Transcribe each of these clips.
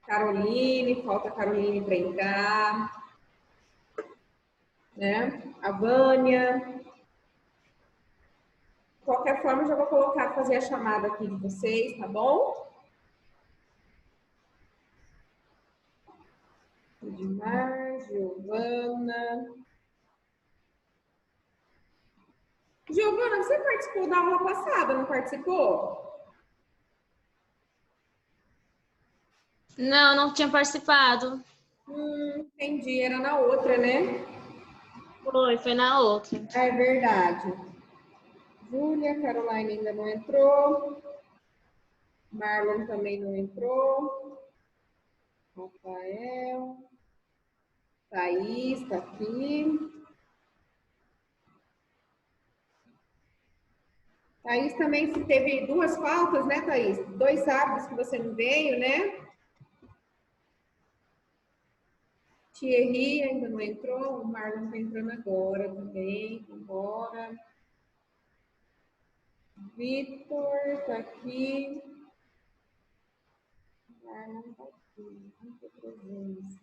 Caroline, falta a Caroline para entrar. Né? A Vânia. De qualquer forma, eu já vou colocar, fazer a chamada aqui de vocês, tá bom? Edmar, Giovana. Giovana, você participou da aula passada, não participou? Não, não tinha participado. Entendi, era na outra, né? Foi na outra. É verdade. Júlia, Caroline ainda não entrou. Marlon também não entrou. Rafael. Thaís está aqui. Thaís também teve 2 faltas, né, Thaís? 2 sábados que você não veio, né? Thierry ainda não entrou, o Marlon está entrando agora também. Embora. Vitor está aqui. Marlon está aqui. Muita presença.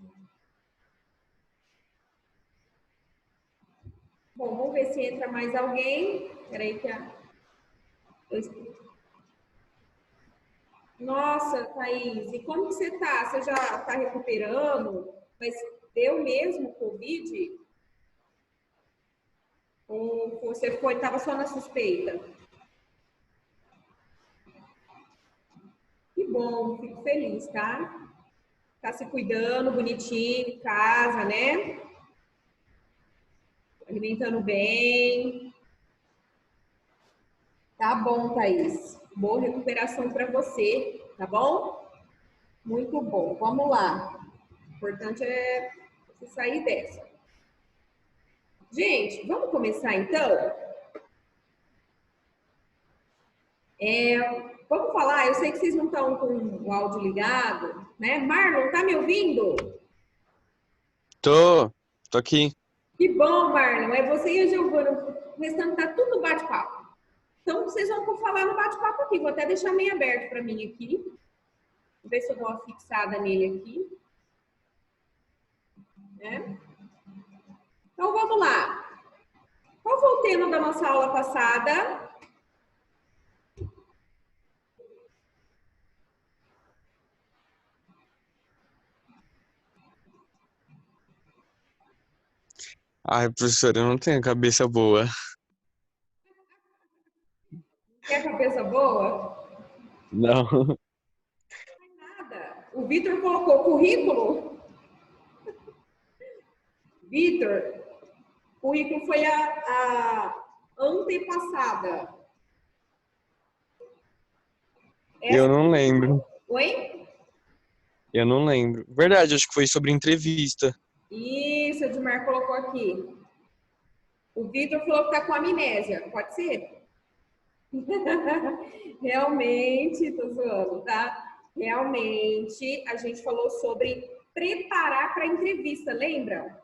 Bom, vamos ver se entra mais alguém. Espera aí que a... Nossa, Thaís, e como que você tá? Você já está recuperando? Mas deu mesmo Covid? Ou você estava só na suspeita? Que bom, fico feliz, tá? Tá se cuidando bonitinho em casa, né? Alimentando bem. Tá bom, Thaís. Boa recuperação para você, tá bom? Muito bom. Vamos lá. O importante é você sair dessa. Gente, vamos começar então? Vamos falar, eu sei que vocês não estão com o áudio ligado, né? Marlon, tá me ouvindo? Tô aqui. Que bom, Marlon. É você e a Giovana. O restante tá tudo no bate-papo. Então, vocês vão falar no bate-papo aqui. Vou até deixar meio aberto para mim aqui. Vou ver se eu dou uma fixada nele aqui. Né? Então, vamos lá. Qual foi o tema da nossa aula passada? Ai, professora, eu não tenho cabeça boa. Quer cabeça boa? Não. Nada. O Vitor colocou currículo. Vitor, o currículo foi a antepassada. Eu não lembro. Oi? Eu não lembro. Verdade, acho que foi sobre entrevista. Isso, o Edmar colocou aqui. O Vitor falou que tá com amnésia. Pode ser? Realmente, tô zoando, tá? Realmente, a gente falou sobre preparar para a entrevista, lembra?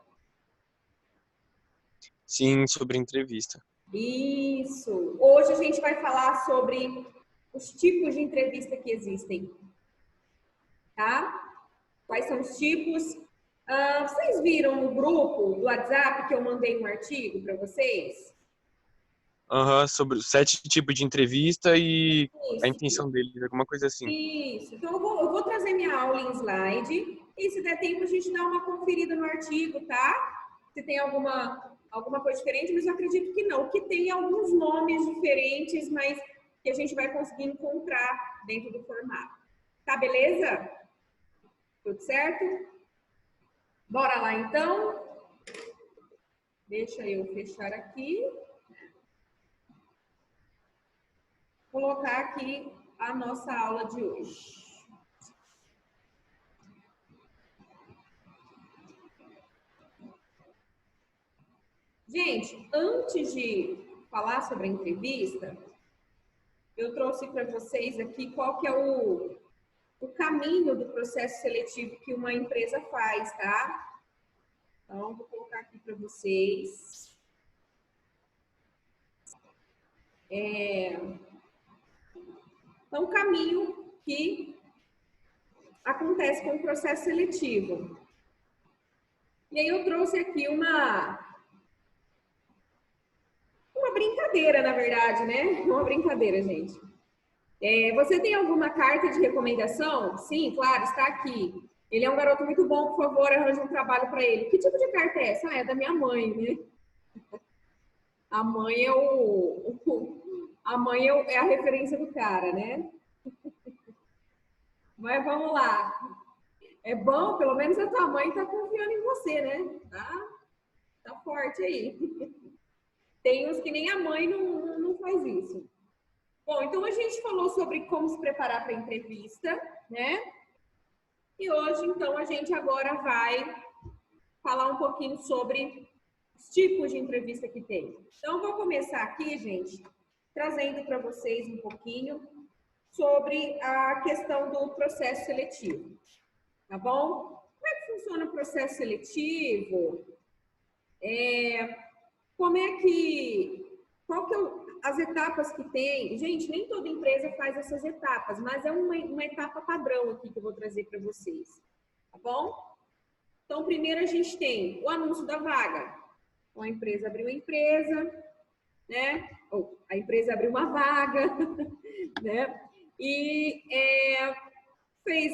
Sim, sobre entrevista. Isso. Hoje a gente vai falar sobre os tipos de entrevista que existem, tá? Quais são os tipos? Vocês viram no grupo do WhatsApp que eu mandei um artigo para vocês? Sobre os 7 tipos de entrevista e a Isso. intenção deles, alguma coisa assim. Isso. Então, eu vou trazer minha aula em slide e, se der tempo, a gente dá uma conferida no artigo, tá? Se tem alguma coisa diferente, mas eu acredito que não. Que tem alguns nomes diferentes, mas que a gente vai conseguir encontrar dentro do formato. Tá, beleza? Tudo certo? Bora lá, então? Deixa eu fechar aqui. Colocar aqui a nossa aula de hoje. Gente, antes de falar sobre a entrevista, eu trouxe para vocês aqui qual que é o caminho do processo seletivo que uma empresa faz, tá? Então, vou colocar aqui para vocês. Então, o caminho que acontece com o processo seletivo. E aí eu trouxe aqui uma brincadeira, na verdade, né? Uma brincadeira, gente. Você tem alguma carta de recomendação? Sim, claro, está aqui. Ele é um garoto muito bom, por favor, arranje um trabalho para ele. Que tipo de carta é essa? Ah, é da minha mãe, né? A mãe é a referência do cara, né? Mas vamos lá. É bom, pelo menos a tua mãe está confiando em você, né? Tá forte aí. Tem uns que nem a mãe não faz isso. Bom, então a gente falou sobre como se preparar para a entrevista, né? E hoje, então, a gente agora vai falar um pouquinho sobre os tipos de entrevista que tem. Então, vou começar aqui, gente, trazendo para vocês um pouquinho sobre a questão do processo seletivo, tá bom? Como é que funciona o processo seletivo? Qual que é as etapas que tem? Gente, nem toda empresa faz essas etapas, mas é uma etapa padrão aqui que eu vou trazer para vocês, tá bom? Então, primeiro a gente tem o anúncio da vaga. Então, a empresa abriu uma empresa, né? Ou a empresa abriu uma vaga, né? E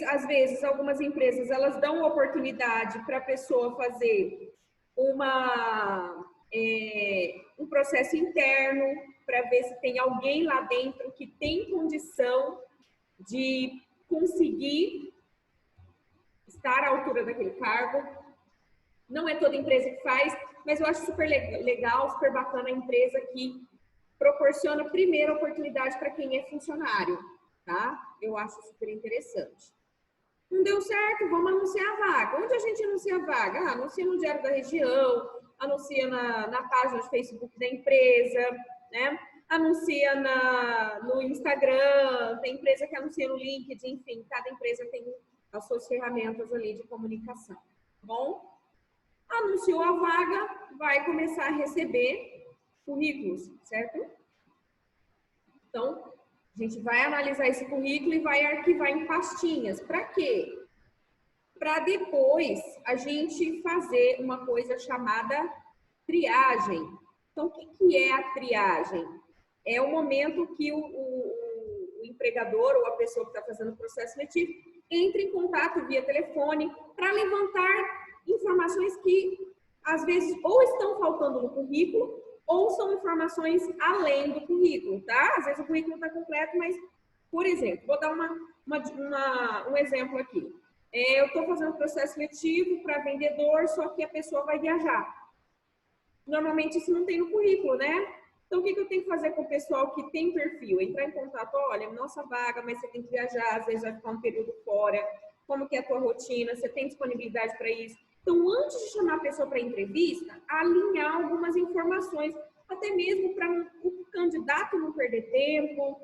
às vezes, algumas empresas, elas dão oportunidade para a pessoa fazer um processo interno para ver se tem alguém lá dentro que tem condição de conseguir estar à altura daquele cargo. Não é toda empresa que faz, mas eu acho super legal, super bacana a empresa que proporciona primeiro a oportunidade para quem é funcionário, tá? Eu acho super interessante. Não deu certo, vamos anunciar a vaga. Onde a gente anuncia a vaga? Anuncia no Diário da Região, anuncia na página de Facebook da empresa, né? Anuncia no Instagram, tem empresa que anuncia no LinkedIn, enfim, cada empresa tem as suas ferramentas ali de comunicação, tá bom? Anunciou a vaga, vai começar a receber currículos, certo? Então, a gente vai analisar esse currículo e vai arquivar em pastinhas. Para quê? Para depois a gente fazer uma coisa chamada triagem. Então, o que é a triagem? É o momento que o empregador ou a pessoa que está fazendo o processo seletivo entra em contato via telefone para levantar informações que, às vezes, ou estão faltando no currículo ou são informações além do currículo, tá? Às vezes o currículo está completo, mas, por exemplo, vou dar um exemplo aqui. Eu estou fazendo processo seletivo para vendedor, só que a pessoa vai viajar. Normalmente isso não tem no currículo, né? Então, o que eu tenho que fazer com o pessoal que tem perfil? Entrar em contato, olha, nossa vaga, mas você tem que viajar, às vezes vai ficar um período fora, como que é a tua rotina, você tem disponibilidade para isso? Então, antes de chamar a pessoa para entrevista, alinhar algumas informações, até mesmo para o candidato não perder tempo,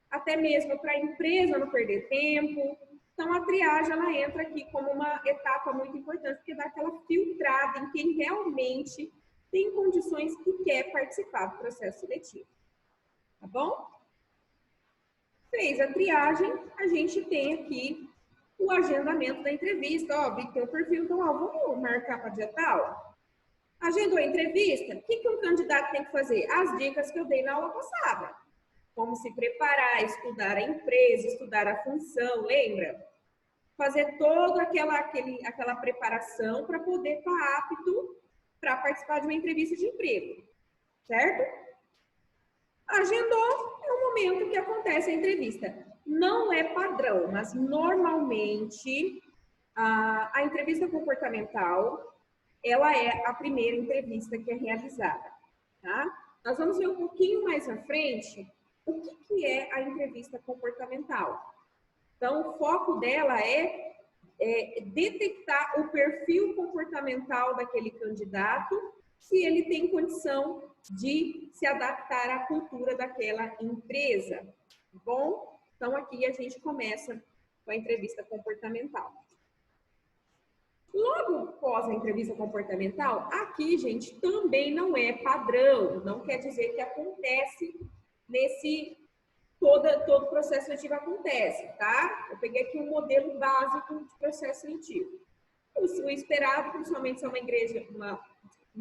até mesmo para a empresa não perder tempo. Então, a triagem, ela entra aqui como uma etapa muito importante, porque dá aquela filtrada em quem realmente tem condições e quer participar do processo seletivo. Tá bom? Fez a triagem, a gente tem aqui o agendamento da entrevista. Ó, vi que tem o perfil, então, ó, vamos marcar para dia tal? Agendou a entrevista? O que um candidato tem que fazer? As dicas que eu dei na aula passada. Como se preparar, estudar a empresa, estudar a função, lembra? Fazer toda aquela preparação para poder estar apto para participar de uma entrevista de emprego, certo? Agendou, é o momento que acontece a entrevista. Não é padrão, mas normalmente a entrevista comportamental, ela é a primeira entrevista que é realizada, tá? Nós vamos ver um pouquinho mais à frente o que é a entrevista comportamental. Então, o foco dela é detectar o perfil comportamental daquele candidato, se ele tem condição de se adaptar à cultura daquela empresa, tá bom? Então, aqui a gente começa com a entrevista comportamental. Logo após a entrevista comportamental, aqui, gente, também não é padrão, não quer dizer que acontece todo o processo seletivo acontece, tá? Eu peguei aqui um modelo básico de processo seletivo. O esperado, principalmente se é uma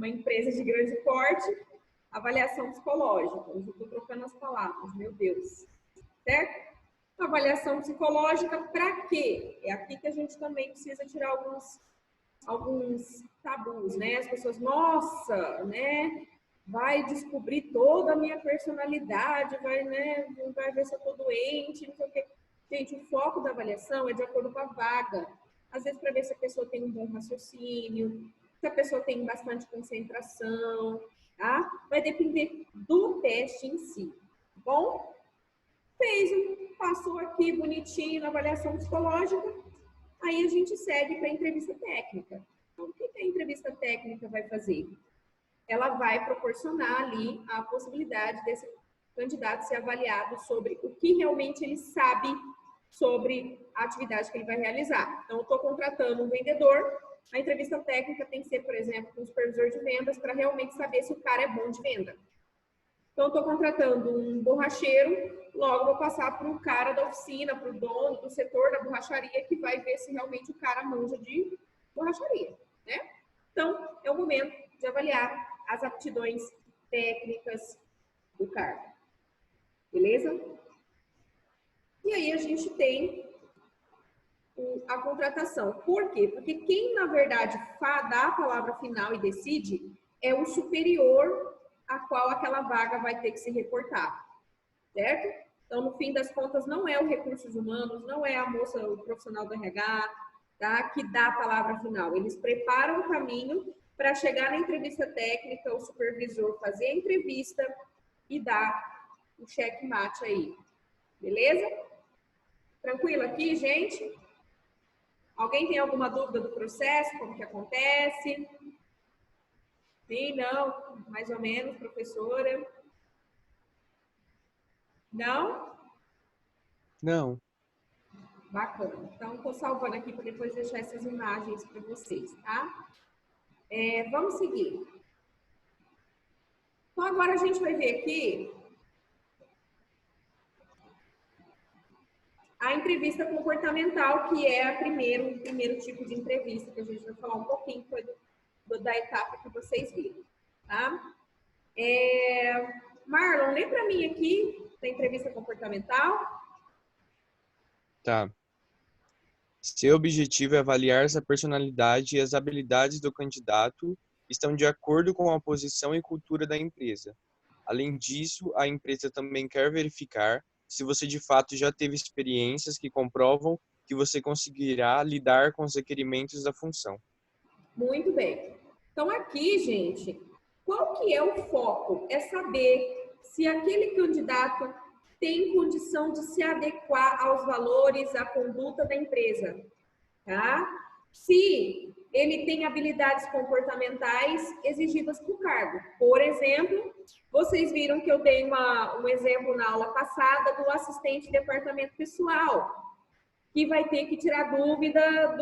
empresa de grande porte, avaliação psicológica. Eu estou trocando as palavras, meu Deus. Certo? Avaliação psicológica para quê? É aqui que a gente também precisa tirar alguns tabus, né? As pessoas, nossa, né? Vai descobrir toda a minha personalidade, vai, né? Vai ver se eu tô doente, não sei o quê. Gente, o foco da avaliação é de acordo com a vaga. Às vezes, para ver se a pessoa tem um bom raciocínio, se a pessoa tem bastante concentração, tá? Vai depender do teste em si, tá bom? Passou aqui bonitinho na avaliação psicológica, aí a gente segue para a entrevista técnica. Então, o que a entrevista técnica vai fazer? Ela vai proporcionar ali a possibilidade desse candidato ser avaliado sobre o que realmente ele sabe sobre a atividade que ele vai realizar. Então, eu estou contratando um vendedor, a entrevista técnica tem que ser, por exemplo, com um supervisor de vendas para realmente saber se o cara é bom de venda. Então, estou contratando um borracheiro, logo vou passar para o cara da oficina, para o dono do setor da borracharia, que vai ver se realmente o cara manja de borracharia, né? Então, é o momento de avaliar as aptidões técnicas do cargo. Beleza? E aí a gente tem a contratação. Por quê? Porque quem, na verdade, dá a palavra final e decide é o superior a qual aquela vaga vai ter que se reportar, certo? Então, no fim das contas, não é o recursos humanos, não é a moça, o profissional do RH, tá, que dá a palavra final. Eles preparam o caminho para chegar na entrevista técnica, o supervisor fazer a entrevista e dar o checkmate aí. Beleza? Tranquilo aqui, gente? Alguém tem alguma dúvida do processo? Como que acontece? Sim, não? Mais ou menos, professora? Não? Não. Bacana. Então, estou salvando aqui para depois deixar essas imagens para vocês, tá? Vamos seguir. Então, agora a gente vai ver aqui a entrevista comportamental, que é o primeiro tipo de entrevista, que a gente vai falar um pouquinho da etapa que vocês viram, tá? Marlon, lê para mim aqui da entrevista comportamental. Tá. Seu objetivo é avaliar se a personalidade e as habilidades do candidato estão de acordo com a posição e cultura da empresa. Além disso, a empresa também quer verificar se você de fato já teve experiências que comprovam que você conseguirá lidar com os requerimentos da função. Muito bem. Então, aqui, gente, qual que é o foco? É saber se aquele candidato tem condição de se adequar aos valores, à conduta da empresa, tá? Se ele tem habilidades comportamentais exigidas para o cargo. Por exemplo, vocês viram que eu dei um exemplo na aula passada do assistente de departamento pessoal, que vai ter que tirar dúvida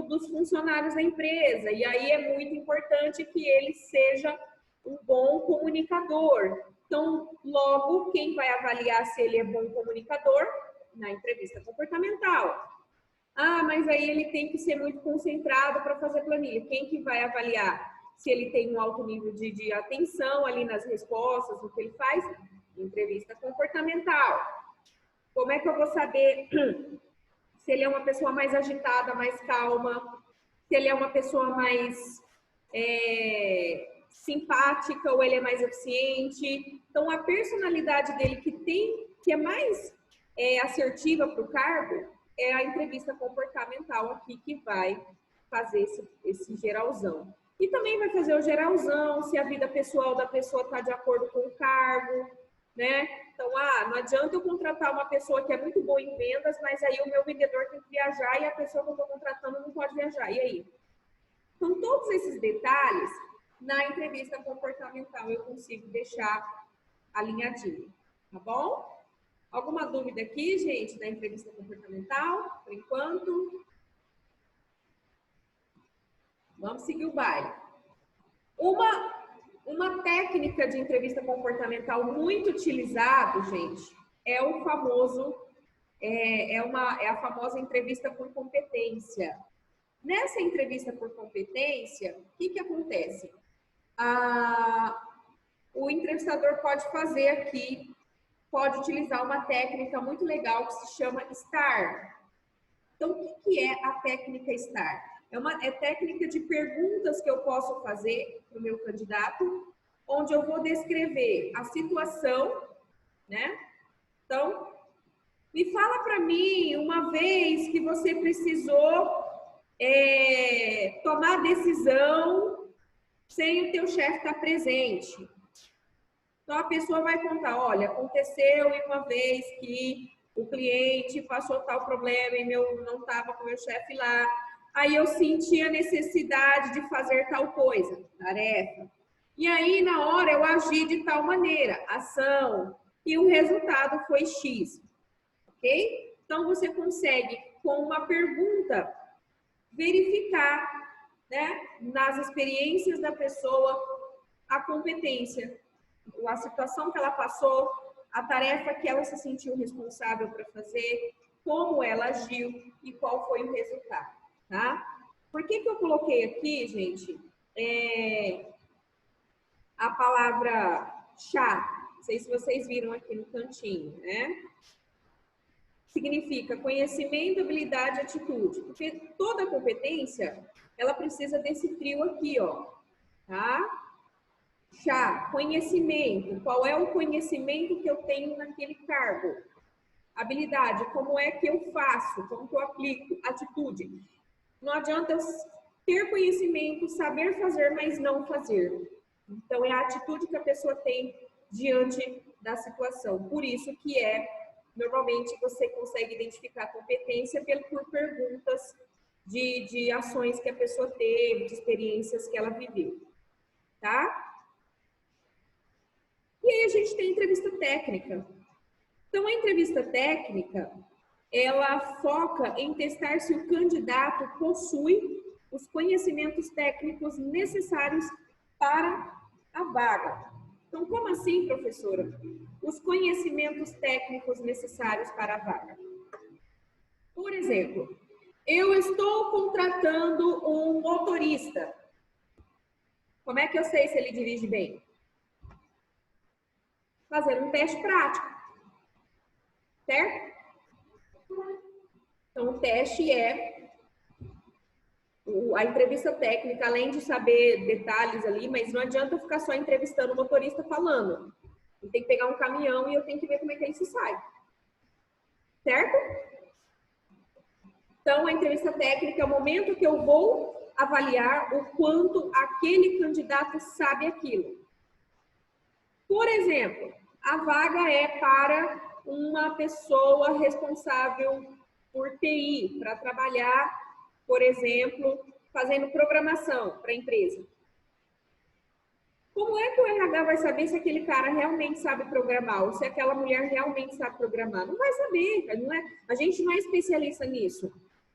dos funcionários da empresa. E aí é muito importante que ele seja um bom comunicador. Então, logo, quem vai avaliar se ele é bom comunicador? Na entrevista comportamental. Ah, mas aí ele tem que ser muito concentrado para fazer planilha. Quem que vai avaliar se ele tem um alto nível de atenção ali nas respostas, no que ele faz? Entrevista comportamental. Como é que eu vou saber se ele é uma pessoa mais agitada, mais calma, se ele é uma pessoa mais simpática ou ele é mais eficiente? Então, a personalidade dele que é mais assertiva para o cargo é a entrevista comportamental aqui que vai fazer esse geralzão. E também vai fazer o geralzão, se a vida pessoal da pessoa está de acordo com o cargo, né? Então, não adianta eu contratar uma pessoa que é muito boa em vendas, mas aí o meu vendedor tem que viajar e a pessoa que eu estou contratando não pode viajar. E aí? Então, todos esses detalhes, na entrevista comportamental, eu consigo deixar alinhadinho, tá bom? Alguma dúvida aqui, gente, da entrevista comportamental, por enquanto? Vamos seguir o baile. Uma técnica de entrevista comportamental muito utilizada, gente, é o famoso, é a famosa entrevista por competência. Nessa entrevista por competência, o que acontece? O entrevistador pode fazer aqui, pode utilizar uma técnica muito legal que se chama STAR. Então, o que é a técnica STAR? É técnica de perguntas que eu posso fazer para o meu candidato, onde eu vou descrever a situação, né? Então, me fala para mim uma vez que você precisou tomar decisão sem o teu chefe estar presente. Então, a pessoa vai contar, olha, aconteceu uma vez que o cliente passou tal problema e não estava com o meu chefe lá. Aí eu senti a necessidade de fazer tal coisa, tarefa. E aí, na hora, eu agi de tal maneira, ação, e o resultado foi X. Ok? Então, você consegue, com uma pergunta, verificar, né, nas experiências da pessoa, a competência, a situação que ela passou, a tarefa que ela se sentiu responsável para fazer, como ela agiu e qual foi o resultado, tá? Por que eu coloquei aqui, gente, a palavra chá? Não sei se vocês viram aqui no cantinho, né? Significa conhecimento, habilidade, atitude. Porque toda competência, ela precisa desse trio aqui, ó, tá? Chá, conhecimento. Qual é o conhecimento que eu tenho naquele cargo? Habilidade, como é que eu faço? Como que eu aplico? Atitude. Não adianta eu ter conhecimento, saber fazer, mas não fazer. Então, é a atitude que a pessoa tem diante da situação. Por isso que normalmente você consegue identificar a competência por perguntas de ações que a pessoa teve, de experiências que ela viveu. Tá? E aí a gente tem a entrevista técnica. Então, a entrevista técnica, ela foca em testar se o candidato possui os conhecimentos técnicos necessários para a vaga. Então, como assim, professora? Os conhecimentos técnicos necessários para a vaga. Por exemplo, eu estou contratando um motorista. Como é que eu sei se ele dirige bem? Fazer um teste prático, certo? Então, o teste a entrevista técnica, além de saber detalhes ali, mas não adianta ficar só entrevistando o motorista falando. Ele tem que pegar um caminhão e eu tenho que ver como é que ele se sai. Certo? Então, a entrevista técnica é o momento que eu vou avaliar o quanto aquele candidato sabe aquilo. Por exemplo, a vaga é para uma pessoa responsável por TI, para trabalhar, por exemplo, fazendo programação para a empresa. Como é que o RH vai saber se aquele cara realmente sabe programar ou se aquela mulher realmente sabe programar? Não vai saber, a gente não é especialista nisso.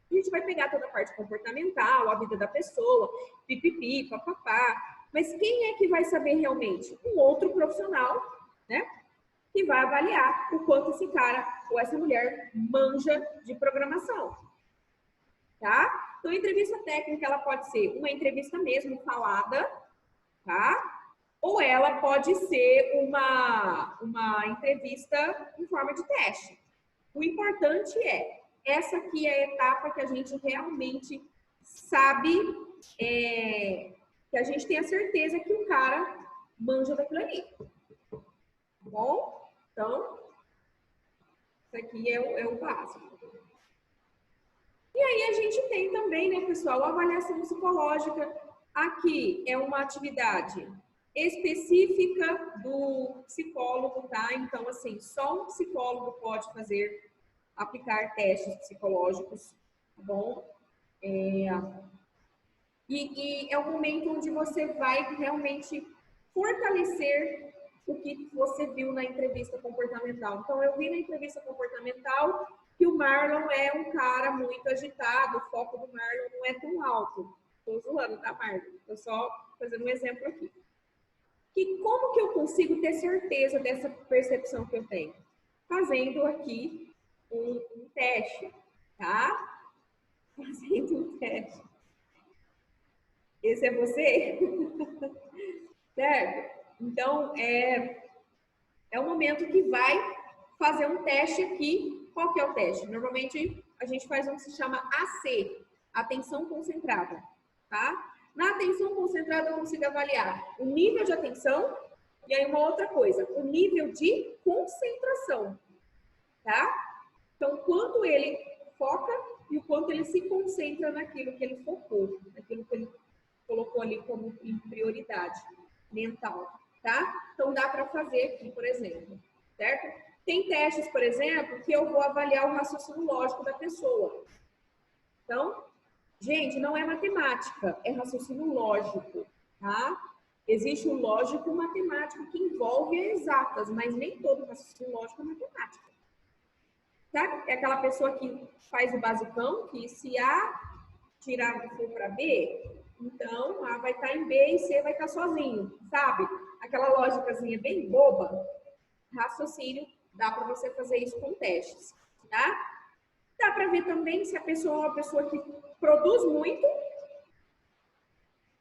A gente vai pegar toda a parte comportamental, a vida da pessoa, pipipi, papapá. Mas quem é que vai saber realmente? Um outro profissional, né? Que vai avaliar o quanto esse cara ou essa mulher manja de programação. Tá? Então, a entrevista técnica, ela pode ser uma entrevista mesmo, falada, tá? Ou ela pode ser uma entrevista em forma de teste. O importante essa aqui é a etapa que a gente realmente sabe, que a gente tem a certeza que o cara manja daquilo ali. Tá bom? Então, isso aqui é o básico. E aí a gente tem também, né, pessoal, a avaliação psicológica. Aqui é uma atividade específica do psicólogo, tá? Então, assim, só um psicólogo pode aplicar testes psicológicos, tá bom? E é um momento onde você vai realmente fortalecer o que você viu na entrevista comportamental. Então, eu vi na entrevista comportamental que o Marlon é um cara muito agitado, o foco do Marlon não é tão alto. Estou zoando, tá, Marlon? Estou só fazendo um exemplo aqui. Como que eu consigo ter certeza dessa percepção que eu tenho? fazendo aqui um teste, tá? Fazendo um teste. Esse é você? Certo? Então, é o momento que vai fazer um teste aqui. Qual que é o teste? Normalmente, a gente faz um que se chama AC, atenção concentrada, tá? Na atenção concentrada, eu consigo avaliar o nível de atenção e aí uma outra coisa, o nível de concentração, tá? Então, quanto ele foca e o quanto ele se concentra naquilo que ele focou, naquilo que ele colocou ali como prioridade mental, tá? Então, dá para fazer aqui, por exemplo, certo? Tem testes, por exemplo, que eu vou avaliar o raciocínio lógico da pessoa. Então, gente, não é matemática, é raciocínio lógico, tá? Existe o lógico matemático que envolve exatas, mas nem todo raciocínio lógico é matemática. Tá? É aquela pessoa que faz o basicão, que se A tirar for para B, então A vai estar em B e C vai estar sozinho, sabe? Aquela lógicazinha bem boba, raciocínio, dá para você fazer isso com testes, tá? Dá para ver também se a pessoa é uma pessoa que produz muito,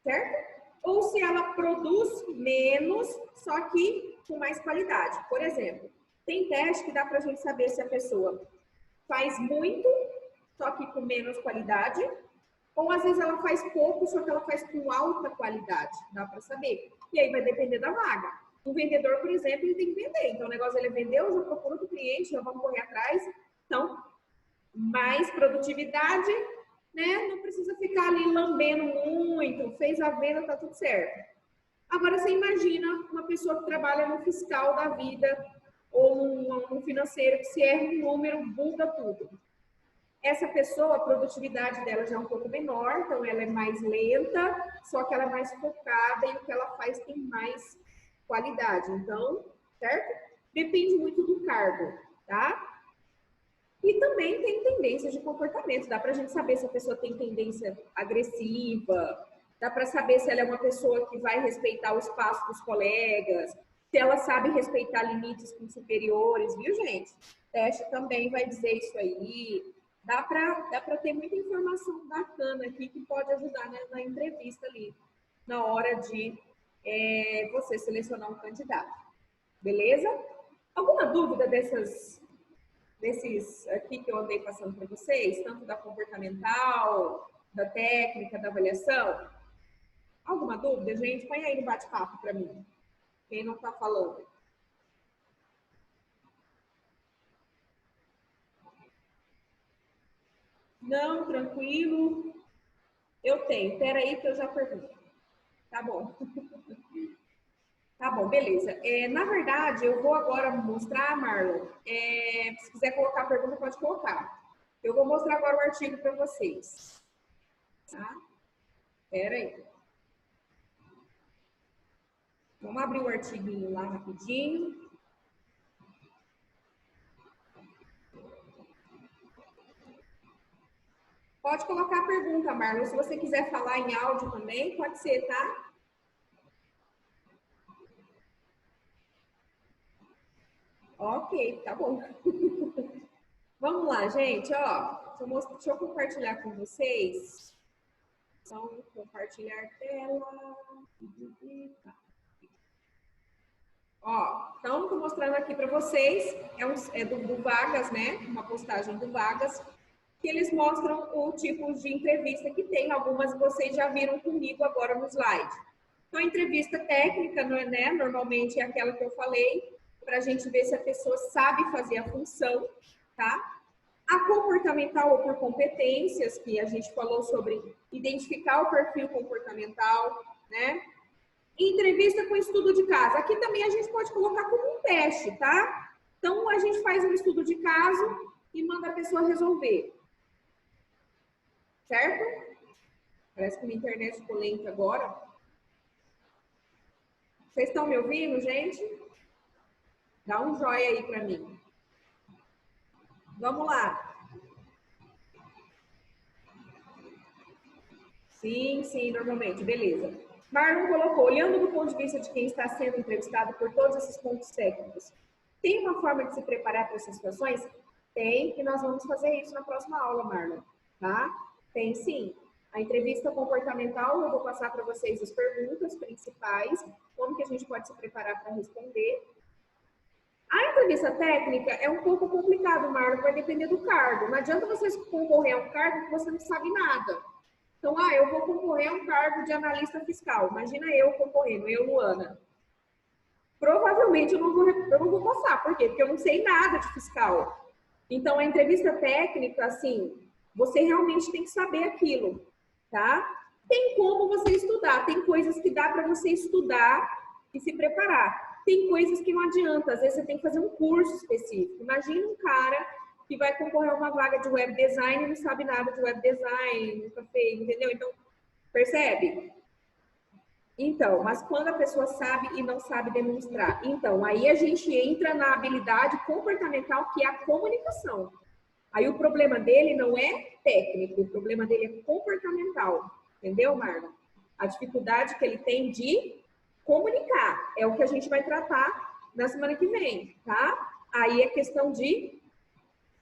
certo? Ou se ela produz menos, só que com mais qualidade. Por exemplo, tem teste que dá para a gente saber se a pessoa faz muito, só que com menos qualidade, ou às vezes ela faz pouco, só que ela faz com alta qualidade. Dá para saber. E aí vai depender da vaga. Um vendedor, por exemplo, ele tem que vender. Então, o negócio ele é vender, eu já procuro do cliente, já vamos correr atrás. Então, mais produtividade, né? Não precisa ficar ali lambendo muito, fez a venda, tá tudo certo. Agora, você imagina uma pessoa que trabalha no fiscal da vida ou no financeiro, que se erra um número, buga tudo. Essa pessoa, a produtividade dela já é um pouco menor, então ela é mais lenta, só que ela é mais focada e o que ela faz tem mais qualidade. Então, certo? Depende muito do cargo, tá? E também tem tendências de comportamento. Dá pra gente saber se a pessoa tem tendência agressiva, dá para saber se ela é uma pessoa que vai respeitar o espaço dos colegas, se ela sabe respeitar limites com superiores, viu, gente? Teste também vai dizer isso aí. Dá para ter muita informação bacana aqui que pode ajudar, né, na entrevista ali, na hora de você selecionar um candidato. Beleza? Alguma dúvida desses aqui que eu andei passando para vocês, tanto da comportamental, da técnica, da avaliação? Alguma dúvida, gente? Põe aí no bate-papo para mim. Quem não está falando. Não, tranquilo. Eu tenho. Espera aí que eu já pergunto. Tá bom. Tá bom, beleza. Na verdade, eu vou agora mostrar, Marlon. Se quiser colocar a pergunta, pode colocar. Eu vou mostrar agora o artigo para vocês. Tá? Espera aí. Vamos abrir o artiguinho lá rapidinho. Pode colocar a pergunta, Marlon. Se você quiser falar em áudio também, pode ser, tá? Ok, tá bom. Vamos lá, gente, ó. Deixa eu compartilhar com vocês. Então, compartilhar tela. Ó, então, tô mostrando aqui para vocês. É do Vagas, né? Uma postagem do Vagas, que eles mostram o tipo de entrevista que tem. Algumas vocês já viram comigo agora no slide. Então, a entrevista técnica, né? Normalmente é aquela que eu falei, para a gente ver se a pessoa sabe fazer a função, tá? A comportamental ou por competências, que a gente falou sobre identificar o perfil comportamental, né? Entrevista com estudo de caso. Aqui também a gente pode colocar como um teste, tá? Então, a gente faz um estudo de caso e manda a pessoa resolver. Certo? Parece que minha internet ficou lenta agora. Vocês estão me ouvindo, gente? Dá um joinha aí para mim. Vamos lá. Sim, normalmente. Beleza. Marlon colocou, olhando do ponto de vista de quem está sendo entrevistado por todos esses pontos técnicos, Tem uma forma de se preparar para essas situações? Tem, e nós vamos fazer isso na próxima aula, Marlon, tá? Tem sim. A entrevista comportamental, eu vou passar para vocês as perguntas principais, como que a gente pode se preparar para responder. A entrevista técnica é um pouco complicado, Marlon, vai depender do cargo. Não adianta você concorrer a um cargo que você não sabe nada. Então, eu vou concorrer a um cargo de analista fiscal. Imagina eu concorrendo, eu, Luana. Provavelmente eu não vou passar. Por quê? Porque eu não sei nada de fiscal. Então, a entrevista técnica, assim, você realmente tem que saber aquilo, tá? Tem como você estudar, tem coisas que dá para você estudar e se preparar. Tem coisas que não adianta, às vezes você tem que fazer um curso específico. Imagina um cara que vai concorrer a uma vaga de web design e não sabe nada de web design, nunca fez, entendeu? Então, percebe? Então, mas quando a pessoa sabe e não sabe demonstrar? Então, aí a gente entra na habilidade comportamental, que é a comunicação. Aí o problema dele não é técnico, o problema dele é comportamental. Entendeu, Marlon? A dificuldade que ele tem de comunicar. É o que a gente vai tratar na semana que vem, tá? Aí é questão de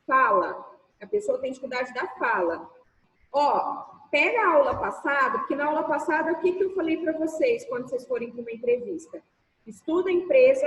fala. A pessoa tem dificuldade da fala. Ó, pega a aula passada, porque na aula passada, o que eu falei para vocês quando vocês forem para uma entrevista? Estuda a empresa,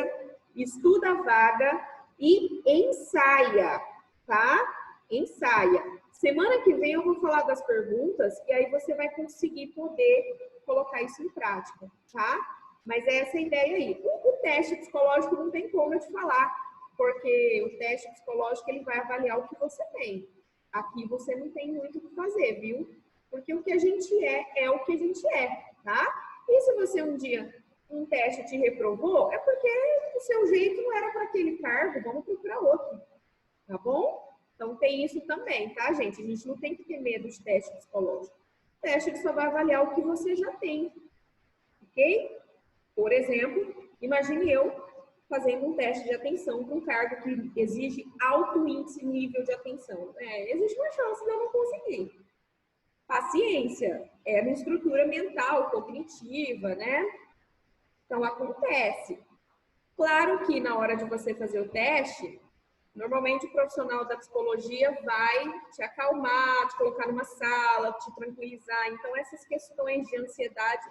estuda a vaga e ensaia, tá? Ensaia. Semana que vem eu vou falar das perguntas e aí você vai conseguir poder colocar isso em prática, tá? Mas é essa a ideia aí. O teste psicológico não tem como eu te falar, porque o teste psicológico ele vai avaliar o que você tem. Aqui você não tem muito o que fazer, viu? Porque o que a gente é o que a gente é, tá? E se você um dia um teste te reprovou, é porque o seu jeito não era para aquele cargo, vamos procurar outro, tá bom? Então tem isso também, tá, gente? A gente não tem que ter medo de teste psicológico. O teste ele só vai avaliar o que você já tem, ok? Por exemplo, imagine eu fazendo um teste de atenção para um cargo que exige alto índice nível de atenção. Existe uma chance de eu não conseguir. Paciência, é uma estrutura mental, cognitiva, né? Então, acontece. Claro que na hora de você fazer o teste, normalmente o profissional da psicologia vai te acalmar, te colocar numa sala, te tranquilizar. Então, essas questões de ansiedade,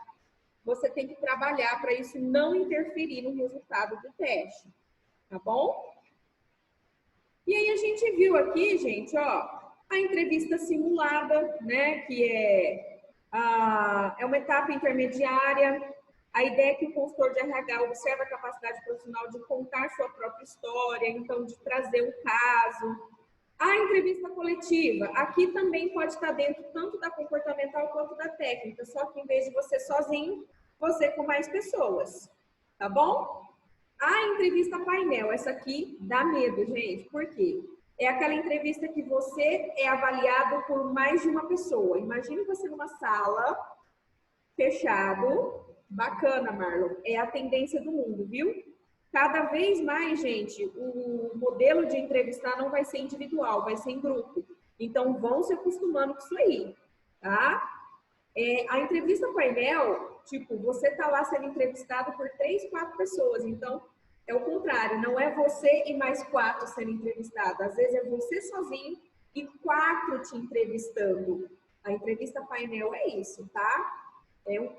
você tem que trabalhar para isso não interferir no resultado do teste, tá bom? E aí a gente viu aqui, gente, ó, a entrevista simulada, né, que é uma etapa intermediária. A ideia é que o consultor de RH observa a capacidade profissional de contar sua própria história, então de trazer um caso. A entrevista coletiva, aqui também pode estar dentro tanto da comportamental quanto da técnica, só que em vez de você sozinho, você com mais pessoas, tá bom? A entrevista painel, essa aqui dá medo, gente, por quê? É aquela entrevista que você é avaliado por mais de uma pessoa. Imagine você numa sala, fechado, bacana, Marlon, é a tendência do mundo, viu? Cada vez mais, gente, o modelo de entrevistar não vai ser individual, vai ser em grupo. Então, vão se acostumando com isso aí, tá? A entrevista painel, tipo, você tá lá sendo entrevistado por 3, 4 pessoas. Então, é o contrário, não é você e mais 4 sendo entrevistados. Às vezes é você sozinho e 4 te entrevistando. A entrevista painel é isso, tá?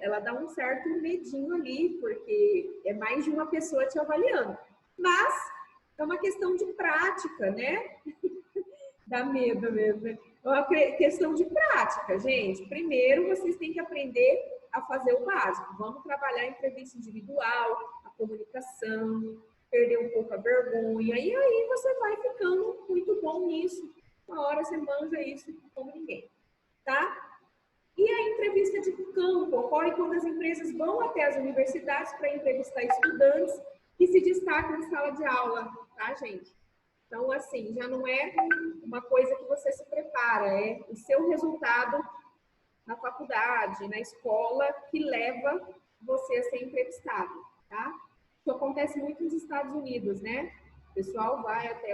Ela dá um certo medinho ali, porque é mais de uma pessoa te avaliando. Mas é uma questão de prática, né? Dá medo mesmo, né? É uma questão de prática, gente. Primeiro, vocês têm que aprender a fazer o básico. Vamos trabalhar a entrevista individual, a comunicação, perder um pouco a vergonha. E aí você vai ficando muito bom nisso. Uma hora você manja isso como ninguém, tá? E a entrevista de campo ocorre quando as empresas vão até as universidades para entrevistar estudantes que se destacam em sala de aula, tá, gente? Então, assim, já não é uma coisa que você se prepara, é o seu resultado na faculdade, na escola, que leva você a ser entrevistado, tá? Isso acontece muito nos Estados Unidos, né? O pessoal vai até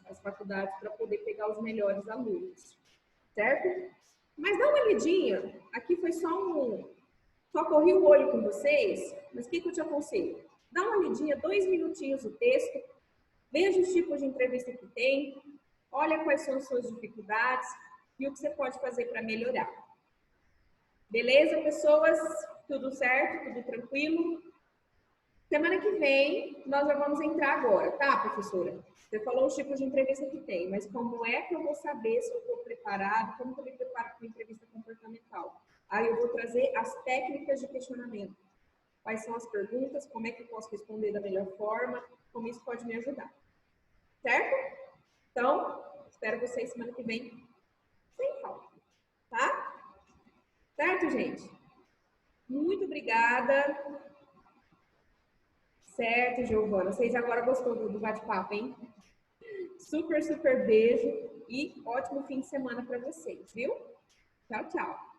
as faculdades para poder pegar os melhores alunos, certo? Mas dá uma lidinha, aqui foi só corri o olho com vocês, mas o que eu te aconselho? Dá uma lidinha, 2 minutinhos o texto, veja os tipos de entrevista que tem, olha quais são as suas dificuldades e o que você pode fazer para melhorar. Beleza, pessoas? Tudo certo? Tudo tranquilo? Semana que vem, nós já vamos entrar agora, tá, professora? Você falou os tipos de entrevista que tem, mas como é que eu vou saber se eu estou preparado, como que eu me preparo para uma entrevista comportamental? Aí eu vou trazer as técnicas de questionamento. Quais são as perguntas, como é que eu posso responder da melhor forma, como isso pode me ajudar. Certo? Então, espero vocês semana que vem, sem falta. Tá? Certo, gente? Muito obrigada. Certo, Giovana. Vocês agora gostou do bate-papo, hein? Super, super beijo e ótimo fim de semana para vocês, viu? Tchau, tchau.